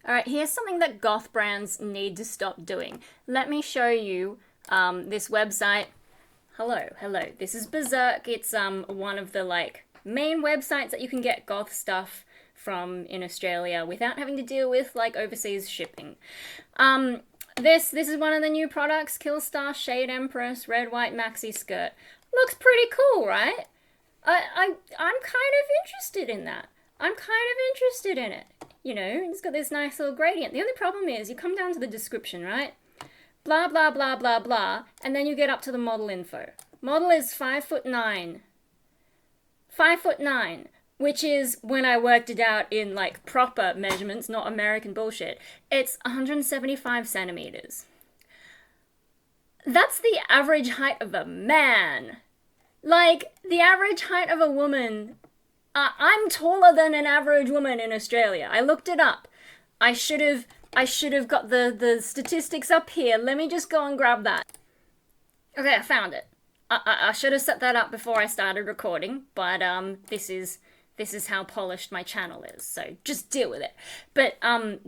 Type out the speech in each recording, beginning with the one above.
Alright, here's something that goth brands need to stop doing. Let me show you this website. Hello. This is Berserk. It's one of the like main websites that you can get goth stuff from in Australia without having to deal with like overseas shipping. This is one of the new products, Killstar Shade Empress Red White Maxi Skirt. Looks pretty cool, right? I'm kind of interested in that. I'm kind of interested in it. You know, it's got this nice little gradient. The only problem is you come down to the description, right? Blah, blah, blah, blah, blah. And then you get up to the model info. Model is 5'9". 5'9", which is, when I worked it out in like proper measurements, not American bullshit, it's 175 centimeters. That's the average height of a man. Like, the average height of a woman... I'm taller than an average woman in Australia. I looked it up. I should have got the statistics up here. Let me just go and grab that. Okay, I found it. I should have set that up before I started recording, but this is how polished my channel is, so just deal with it. But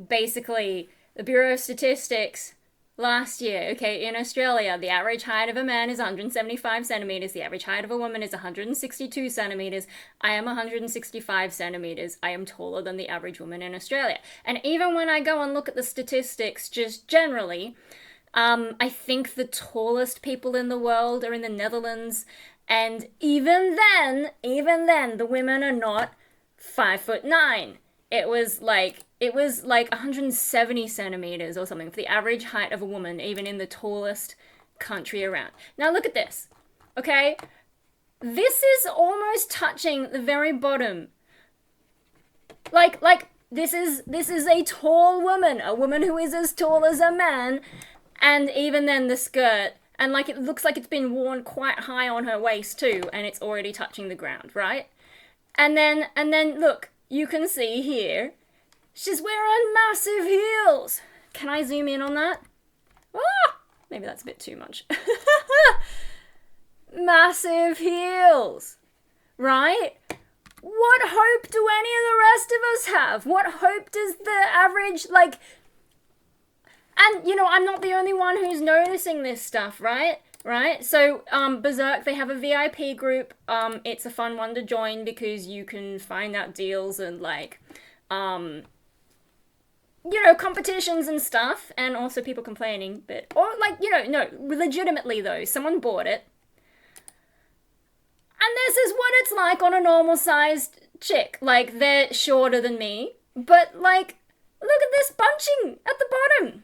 basically, the Bureau of Statistics last year, okay, in Australia, the average height of a man is 175 centimeters. The average height of a woman is 162 centimeters. I am 165 centimeters. I am taller than the average woman in Australia. And even when I go and look at the statistics, just generally, I think the tallest people in the world are in the Netherlands. And even then, the women are not 5'9". It was like 170 centimeters or something for the average height of a woman, even in the tallest country around. Now look at this, okay? This is almost touching the very bottom. Like this is a tall woman, a woman who is as tall as a man, and even then the skirt, and like it looks like it's been worn quite high on her waist too, and it's already touching the ground, right? And then look. You can see here, she's wearing massive heels. Can I zoom in on that? Ah, maybe that's a bit too much. Massive heels, right? What hope do any of the rest of us have? What hope does the average, like... And, you know, I'm not the only one who's noticing this stuff, right? Right? So, Berserk, they have a VIP group. It's a fun one to join because you can find out deals and, like, you know, competitions and stuff, and also people complaining, but, or, like, you know, no, legitimately, though, someone bought it. And this is what it's like on a normal-sized chick. Like, they're shorter than me, but, like, look at this bunching at the bottom.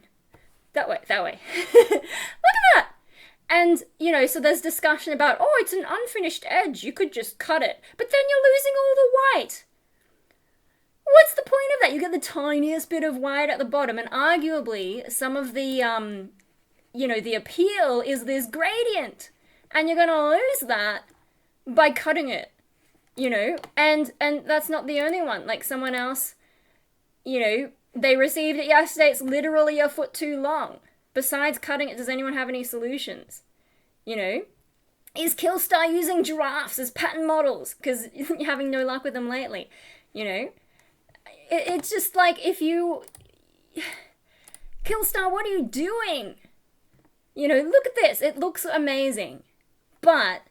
That way. Look at that. And, you know, so there's discussion about, oh, it's an unfinished edge, you could just cut it. But then you're losing all the white. What's the point of that? You get the tiniest bit of white at the bottom, and arguably some of the, you know, the appeal is this gradient. And you're gonna lose that by cutting it, you know? And that's not the only one. Like, someone else, you know, they received it yesterday, it's literally a foot too long. Besides cutting it, does anyone have any solutions? You know? Is Killstar using giraffes as pattern models? Because you're having no luck with them lately. You know? It's just like, if you... Killstar, what are you doing? You know, look at this. It looks amazing. But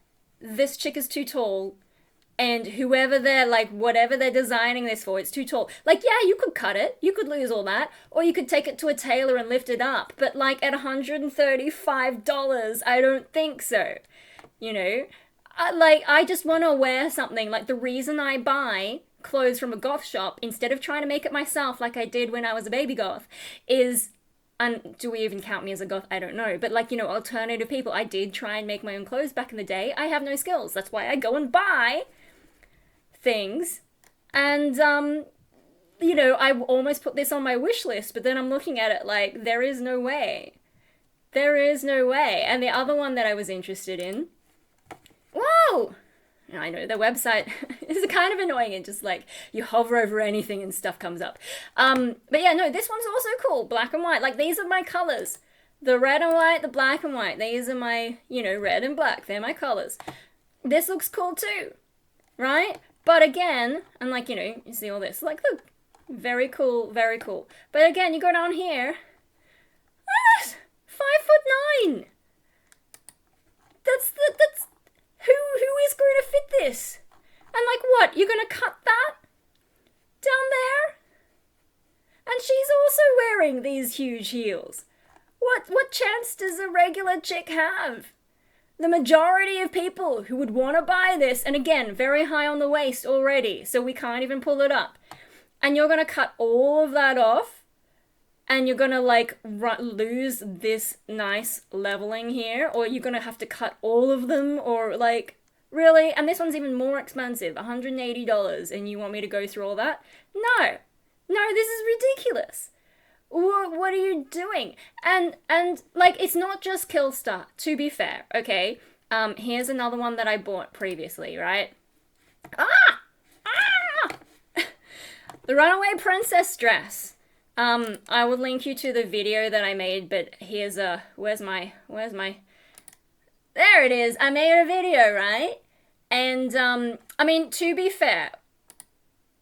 this chick is too tall. And whoever they're, like, whatever they're designing this for, it's too tall. Like, yeah, you could cut it. You could lose all that. Or you could take it to a tailor and lift it up. But, like, at $135, I don't think so. You know? I just want to wear something. Like, the reason I buy clothes from a goth shop, instead of trying to make it myself like I did when I was a baby goth, is... And do we even count me as a goth? I don't know. But, like, you know, alternative people. I did try and make my own clothes back in the day. I have no skills. That's why I go and buy... things, and you know, I almost put this on my wish list, but then I'm looking at it like, there is no way. And the other one that I was interested in, whoa, I know the website is kind of annoying, and just like you hover over anything and stuff comes up, but yeah, no, this one's also cool. Black and white, like these are my colors, the red and white, the black and white. These are my, you know, red and black, they're my colors. This looks cool too, right? But again, and like, you know, you see all this, like, look, Very cool, very cool. But again, you go down here. Ah, 5'9". That's who is going to fit this? And like what? You're gonna cut that down there? And she's also wearing these huge heels. What chance does a regular chick have? The majority of people who would want to buy this, and again, very high on the waist already, so we can't even pull it up. And you're gonna cut all of that off, and you're gonna like lose this nice leveling here, or you're gonna have to cut all of them, or like, really? And this one's even more expensive, $180, and you want me to go through all that? No, this is ridiculous. What are you doing? And like, it's not just Killstar, to be fair, okay? Here's another one that I bought previously, right? The Runaway Princess dress. I will link you to the video that I made, but here's where's my, there it is. I made a video, right? And, I mean, to be fair,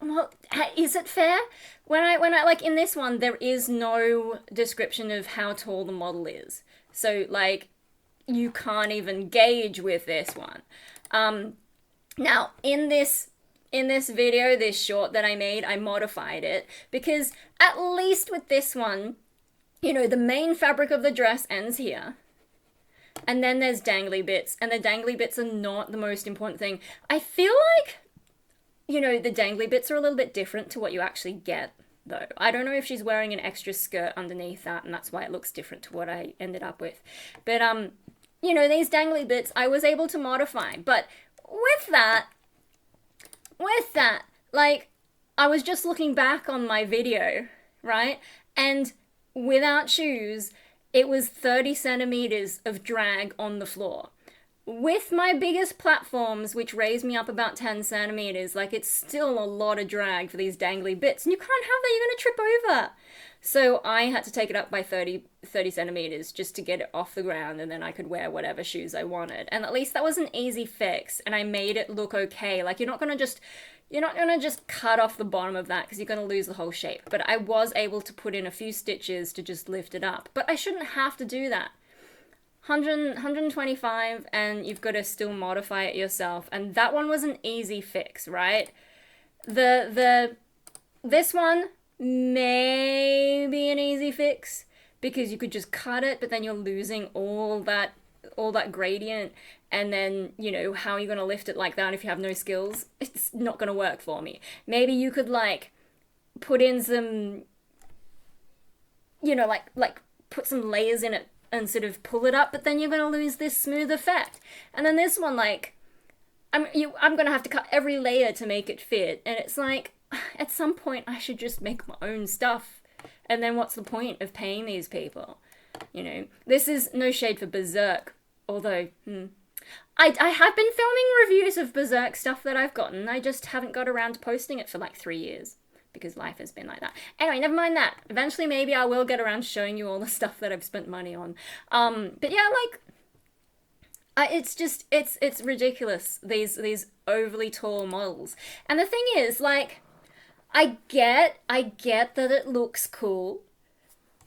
well, is it fair? When I like in this one, there is no description of how tall the model is. So like, you can't even gauge with this one. Now in this video, this short that I made, I modified it because at least with this one, you know, the main fabric of the dress ends here. And then there's dangly bits, and the dangly bits are not the most important thing. I feel like, you know, the dangly bits are a little bit different to what you actually get, though. I don't know if she's wearing an extra skirt underneath that, and that's why it looks different to what I ended up with. But, you know, these dangly bits I was able to modify. But with that, like, I was just looking back on my video, right? And without shoes, it was 30 centimeters of drag on the floor. With my biggest platforms, which raised me up about 10 centimeters, like, it's still a lot of drag for these dangly bits, and you can't have that, you're gonna trip over. So I had to take it up by 30 centimeters just to get it off the ground, and then I could wear whatever shoes I wanted. And at least that was an easy fix, and I made it look okay. Like, you're not gonna just cut off the bottom of that because you're gonna lose the whole shape. But I was able to put in a few stitches to just lift it up. But I shouldn't have to do that. 125, and you've got to still modify it yourself. And that one was an easy fix, right? This one may be an easy fix because you could just cut it, but then you're losing all that gradient, and then, you know, how are you going to lift it like that if you have no skills? It's not going to work for me. Maybe you could like put in some, you know, like put some layers in it and sort of pull it up, but then you're going to lose this smooth effect. And then this one, like, I'm going to have to cut every layer to make it fit, and it's like, at some point I should just make my own stuff, and then what's the point of paying these people? You know, this is no shade for Berserk, although, I have been filming reviews of Berserk stuff that I've gotten, I just haven't got around to posting it for like 3 years. Because life has been like that. Anyway, never mind that. Eventually, maybe I will get around to showing you all the stuff that I've spent money on. But yeah, like, it's just, it's ridiculous, these overly tall models. And the thing is, like, I get that it looks cool,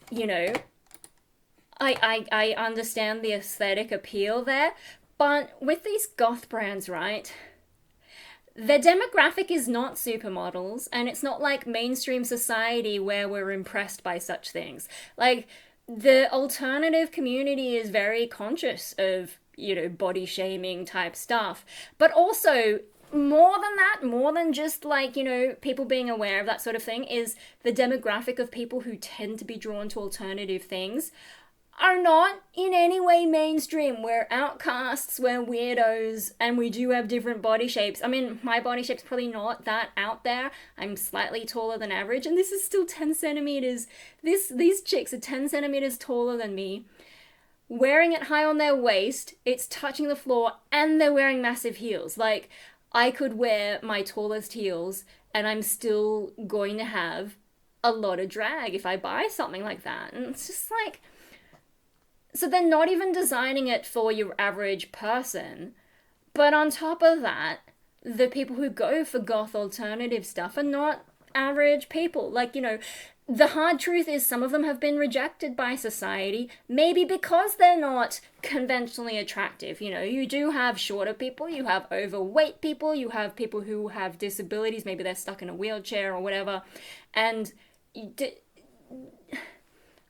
you know. I understand the aesthetic appeal there, but with these goth brands, right? Their demographic is not supermodels, and it's not like mainstream society where we're impressed by such things. Like, the alternative community is very conscious of, you know, body shaming type stuff. But also, more than that, more than just like, you know, people being aware of that sort of thing, is the demographic of people who tend to be drawn to alternative things are not in any way mainstream. We're outcasts, we're weirdos, and we do have different body shapes. I mean, my body shape's probably not that out there. I'm slightly taller than average, and this is still 10 centimeters. These chicks are 10 centimeters taller than me, wearing it high on their waist, it's touching the floor, and they're wearing massive heels. Like, I could wear my tallest heels, and I'm still going to have a lot of drag if I buy something like that. And it's just like, so they're not even designing it for your average person. But on top of that, the people who go for goth alternative stuff are not average people. Like, you know, the hard truth is some of them have been rejected by society, maybe because they're not conventionally attractive. You know, you do have shorter people, you have overweight people, you have people who have disabilities, maybe they're stuck in a wheelchair or whatever. And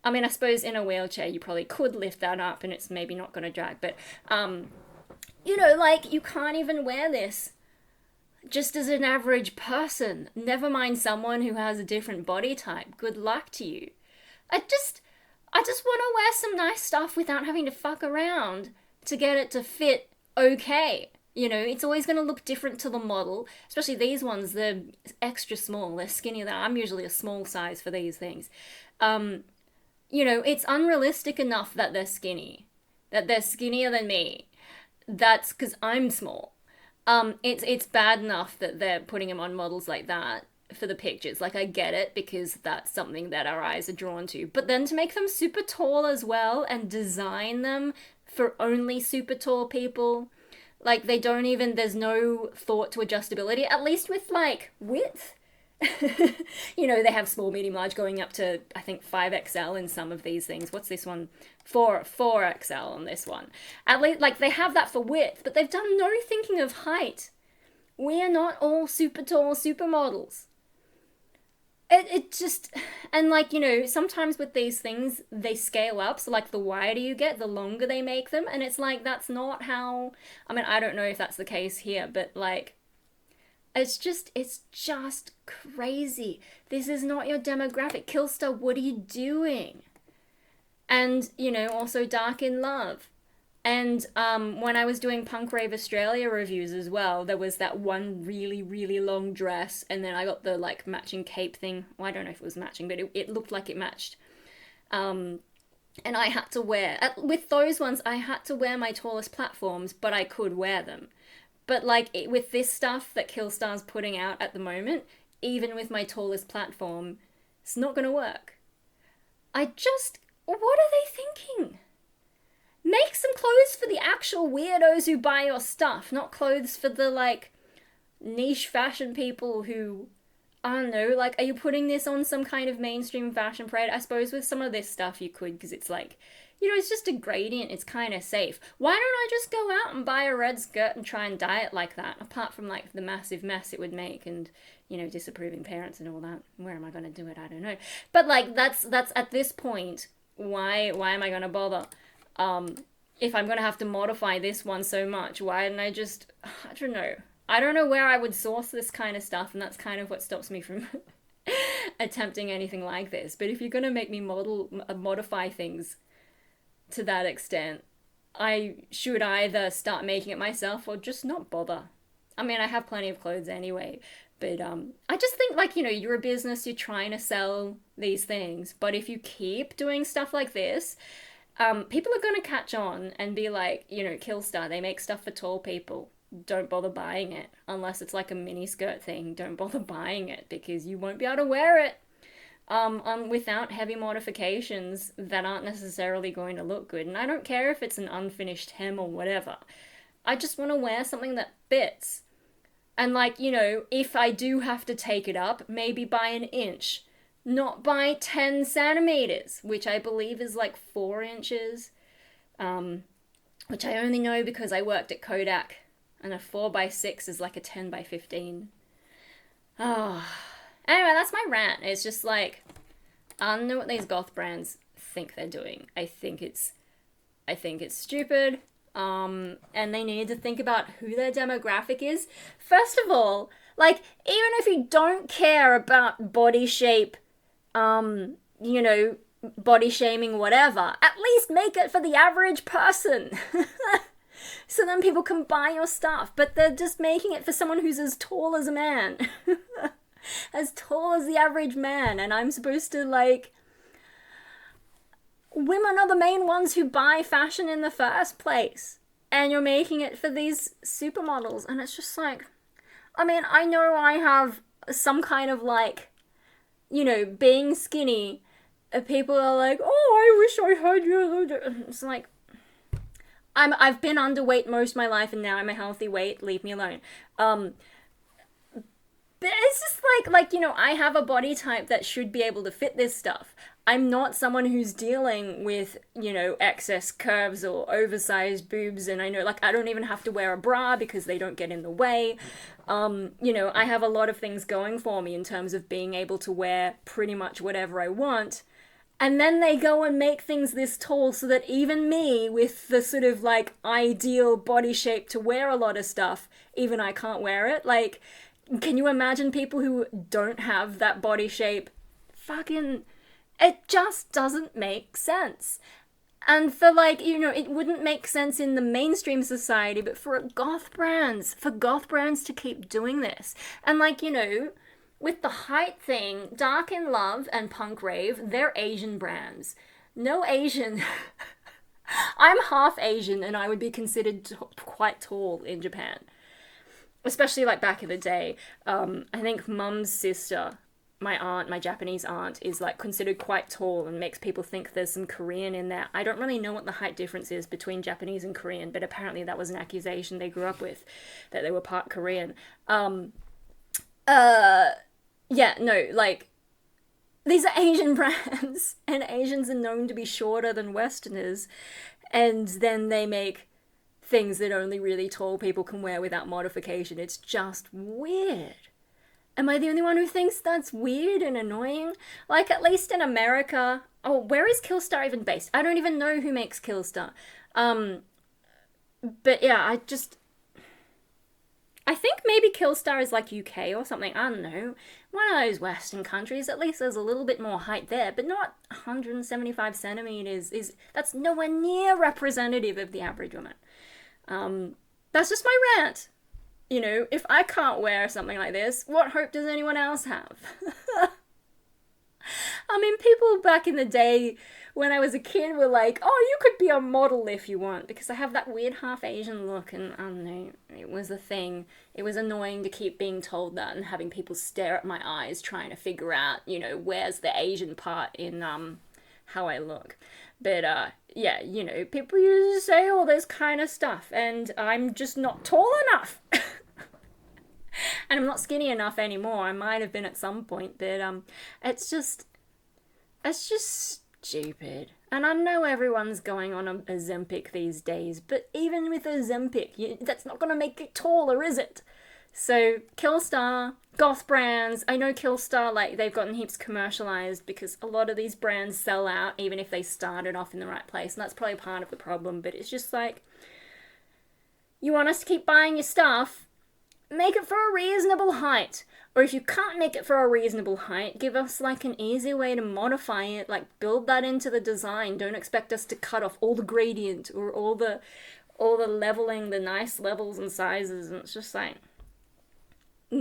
I mean, I suppose in a wheelchair you probably could lift that up and it's maybe not going to drag, but you know, like, you can't even wear this just as an average person. Never mind someone who has a different body type. Good luck to you. I just want to wear some nice stuff without having to fuck around to get it to fit okay. You know, it's always going to look different to the model, especially these ones. They're extra small, they're skinnier. I'm usually a small size for these things. You know, it's unrealistic enough that they're skinny, that they're skinnier than me. That's because I'm small. It's bad enough that they're putting them on models like that for the pictures. Like, I get it because that's something that our eyes are drawn to. But then to make them super tall as well and design them for only super tall people, like, they don't even, there's no thought to adjustability, at least with, like, width. You know, they have small, medium, large going up to, I think, 5XL in some of these things. What's this one? 4XL on this one. At least, like, they have that for width, but they've done no thinking of height. We are not all super tall supermodels. It just, and like, you know, sometimes with these things, they scale up. So, like, the wider you get, the longer they make them. And it's like, that's not how, I mean, I don't know if that's the case here, but, like, it's just crazy. This is not your demographic. Killstar, what are you doing? And, you know, also Dark in Love. And when I was doing Punk Rave Australia reviews as well, there was that one really, really long dress, and then I got the, like, matching cape thing. Well, I don't know if it was matching, but it looked like it matched. And I had to wear, with those ones, I had to wear my tallest platforms, but I could wear them. But, like, with this stuff that Killstar's putting out at the moment, even with my tallest platform, it's not going to work. What are they thinking? Make some clothes for the actual weirdos who buy your stuff, not clothes for the, like, niche fashion people who, I don't know, like, are you putting this on some kind of mainstream fashion parade? I suppose with some of this stuff you could, because it's like, you know, it's just a gradient, it's kind of safe. Why don't I just go out and buy a red skirt and try and dye it like that, apart from, like, the massive mess it would make and, you know, disapproving parents and all that. Where am I going to do it? I don't know. But, like, that's at this point, why am I going to bother? If I'm going to have to modify this one so much, why didn't I just, I don't know. I don't know where I would source this kind of stuff, and that's kind of what stops me from attempting anything like this. But if you're going to make me modify things to that extent, I should either start making it myself or just not bother. I mean, I have plenty of clothes anyway, but I just think, like, you know, you're a business, you're trying to sell these things, but if you keep doing stuff like this, people are going to catch on and be like, you know, Killstar, they make stuff for tall people. Don't bother buying it. Unless it's like a mini skirt thing, don't bother buying it because you won't be able to wear it without heavy modifications that aren't necessarily going to look good. And I don't care if it's an unfinished hem or whatever. I just want to wear something that fits. And, like, you know, if I do have to take it up, maybe by an inch. Not by 10 centimeters, which I believe is like 4 inches. Which I only know because I worked at Kodak. And a 4x6 is like a 10x15. Oh. Anyway, that's my rant. It's just like, I don't know what these goth brands think they're doing. I think it's stupid. And they need to think about who their demographic is. First of all, like, even if you don't care about body shape, you know, body shaming, whatever, at least make it for the average person. So then people can buy your stuff. But they're just making it for someone who's as tall as a man. As tall as the average man. And I'm supposed to, like... Women are the main ones who buy fashion in the first place. And you're making it for these supermodels. And it's just like... I mean, I know I have some kind of, like... You know, being skinny... People are like, oh, I wish I had you. It's like... I've been underweight most of my life and now I'm a healthy weight. Leave me alone. But it's just like, you know, I have a body type that should be able to fit this stuff. I'm not someone who's dealing with, you know, excess curves or oversized boobs, and I know, like, I don't even have to wear a bra because they don't get in the way. You know, I have a lot of things going for me in terms of being able to wear pretty much whatever I want. And then they go and make things this tall so that even me, with the sort of like ideal body shape to wear a lot of stuff, even I can't wear it. Like, can you imagine people who don't have that body shape? Fucking, it just doesn't make sense. And for, like, you know, it wouldn't make sense in the mainstream society, but for goth brands, to keep doing this. And, like, you know, with the height thing, Dark in Love and Punk Rave, they're Asian brands. No Asian. I'm half Asian and I would be considered quite tall in Japan. Especially like back in the day. I think mum's sister, my aunt, my Japanese aunt, is like considered quite tall and makes people think there's some Korean in there. I don't really know what the height difference is between Japanese and Korean, but apparently that was an accusation they grew up with, that they were part Korean. Yeah, no, like, these are Asian brands, and Asians are known to be shorter than Westerners, and then they make things that only really tall people can wear without modification. It's just weird. Am I the only one who thinks that's weird and annoying? Like, at least in America... Oh, where is Killstar even based? I don't even know who makes Killstar. But yeah, I think maybe Killstar is like UK or something, I don't know. One of those Western countries, at least there's a little bit more height there, but not 175 centimeters. That's nowhere near representative of the average woman. That's just my rant. You know, if I can't wear something like this, what hope does anyone else have? I mean, people back in the day when I was a kid were like, oh, you could be a model if you want, because I have that weird half Asian look, and I don't know, it was a thing. It was annoying to keep being told that and having people stare at my eyes trying to figure out, you know, where's the Asian part in how I look. But yeah, you know, people used to say all this kind of stuff, and I'm just not tall enough. And I'm not skinny enough anymore. I might have been at some point, but it's just stupid. And I know everyone's going on a Ozempic these days, but even with Ozempic, that's not going to make it taller, is it? So, Killstar, goth brands, I know Killstar, like, they've gotten heaps commercialized because a lot of these brands sell out even if they started off in the right place, and that's probably part of the problem, but it's just like, you want us to keep buying your stuff? Make it for a reasonable height. Or if you can't make it for a reasonable height, give us like an easy way to modify it, like build that into the design. Don't expect us to cut off all the gradient or all the leveling, the nice levels and sizes, and it's just like,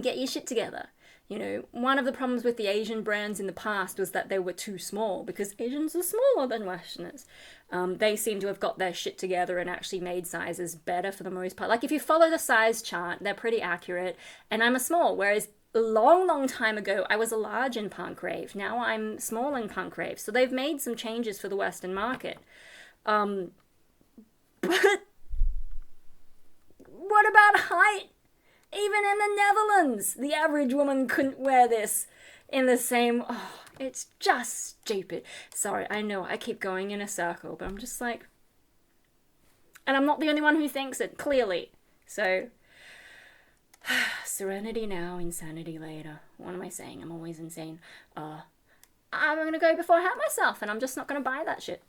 get your shit together. You know, one of the problems with the Asian brands in the past was that they were too small, because Asians are smaller than Westerners. They seem to have got their shit together and actually made sizes better for the most part. Like, if you follow the size chart, they're pretty accurate, and I'm a small, whereas a long time ago, I was a large in Punk Rave. Now I'm small in Punk Rave. So they've made some changes for the Western market. But what about height? Even in the Netherlands, the average woman couldn't wear this in the same... Oh, it's just stupid. Sorry, I know I keep going in a circle, but I'm just like... And I'm not the only one who thinks it, clearly. So... Serenity now, insanity later. What am I saying? I'm always insane. I'm gonna go before I hurt myself, and I'm just not gonna buy that shit.